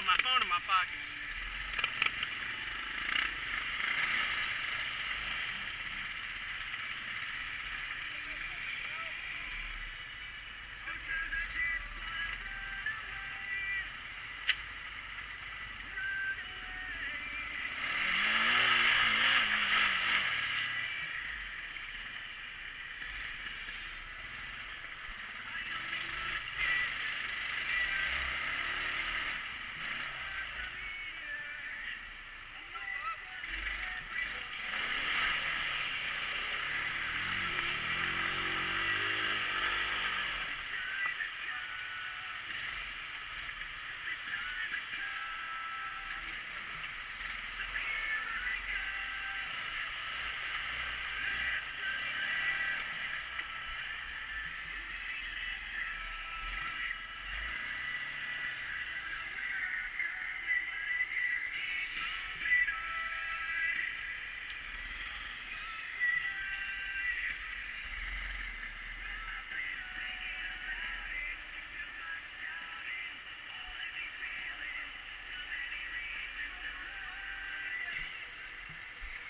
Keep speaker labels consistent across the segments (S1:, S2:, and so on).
S1: my phone in my pocket.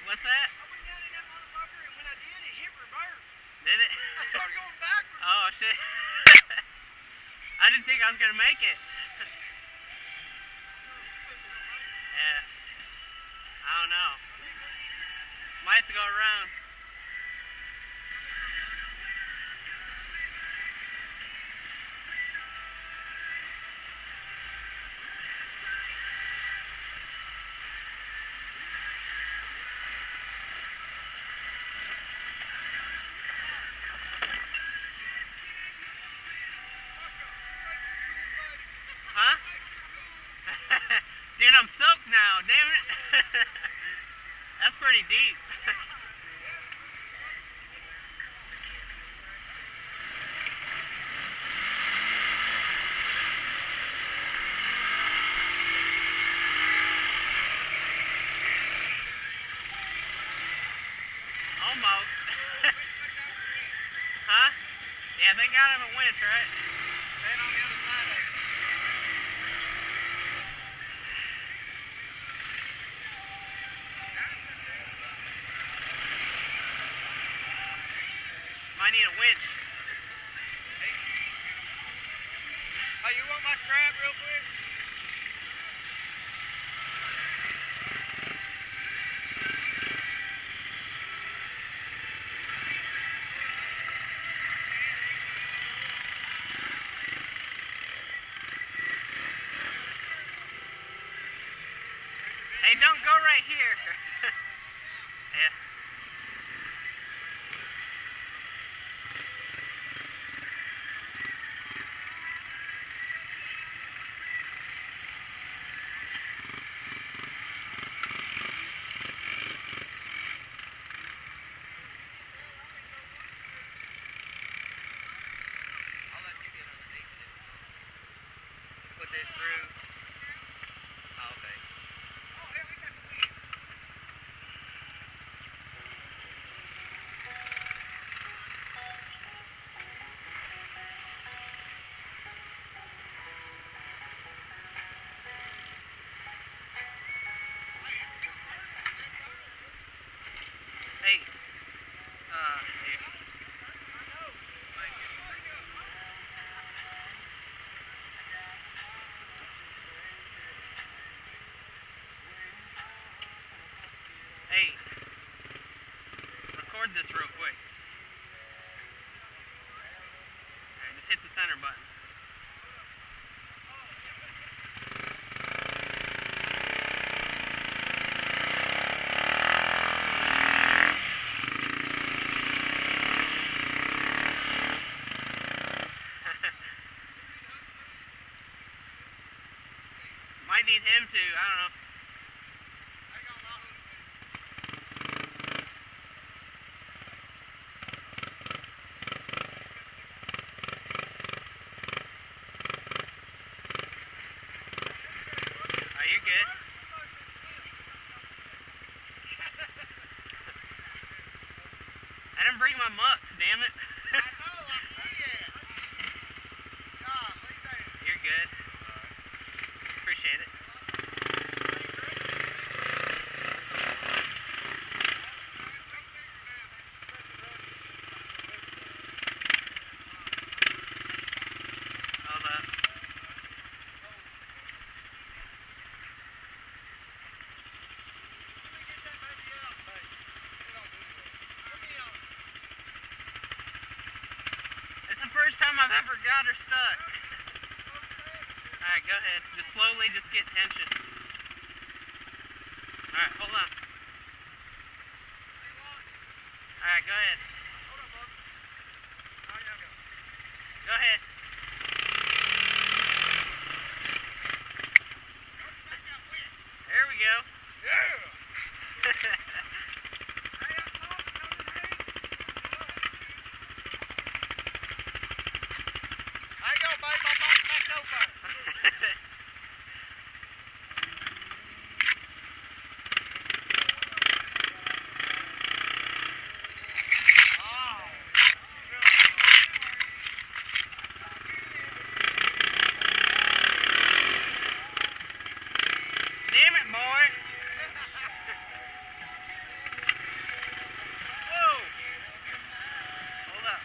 S1: What's that?
S2: I went down in that motherfucker, and when I did, it hit reverse.
S1: Did it?
S2: I started going backwards.
S1: Oh, shit. I didn't think I was going to make it. Yeah. I don't know. Might have to go around. Huh? Dude, I'm soaked now, damn it. That's pretty deep. Almost. Huh? Yeah, thank God I'm a winch, right?
S2: Stand on the other side of it.
S1: Might need a winch.
S2: Hey, you want my strap real quick?
S1: Hey, don't go right here. Yeah.
S2: I'll let you get underneath it. Put this through. Oh, okay. Oh, hell, we got the wind.
S1: Hey. Here. Hey. Record this real quick. Alright, just hit the center button. Might need him to, I don't know. Are you good? I didn't bring my mucks, damn it.
S2: I know, I see it. God, leave that.
S1: You're good. Appreciate it. first time I've ever got her stuck. Alright, go ahead. Just slowly, just get tension. Alright, hold on. Alright, go ahead. Go ahead. There we go.
S2: Yeah! I go, babe. I'm back over.
S1: Damn it, boy. Whoa. Hold up.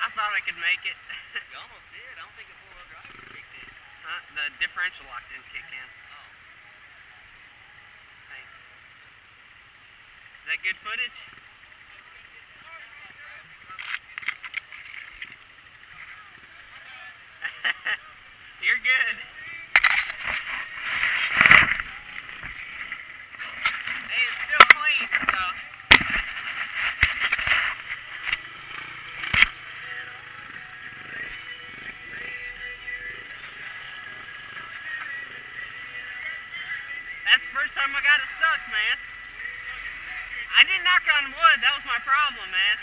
S1: I thought I could make it.
S2: You almost did. I don't think a four-wheel drive kicked in.
S1: The differential lock didn't kick in.
S2: Oh.
S1: Thanks. Is that good footage? You're good. Hey, it's still clean, so. That's the first time I got it stuck, man. I didn't knock on wood. That was my problem, man.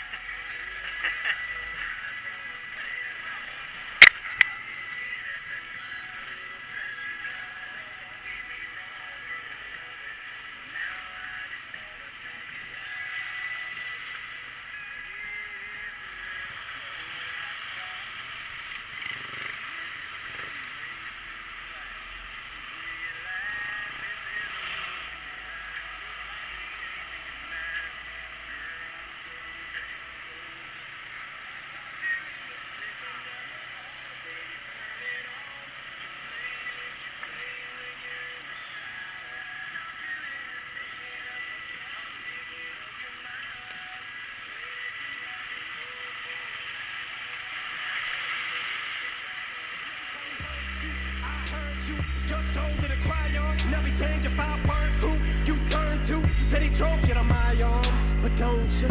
S3: Your soul did a cry on. Now be damned if I weren't who you turn to. Said he drove you to my arms, but don't you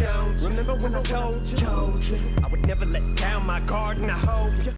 S3: remember when I told you I would never let down my guard and I hold you.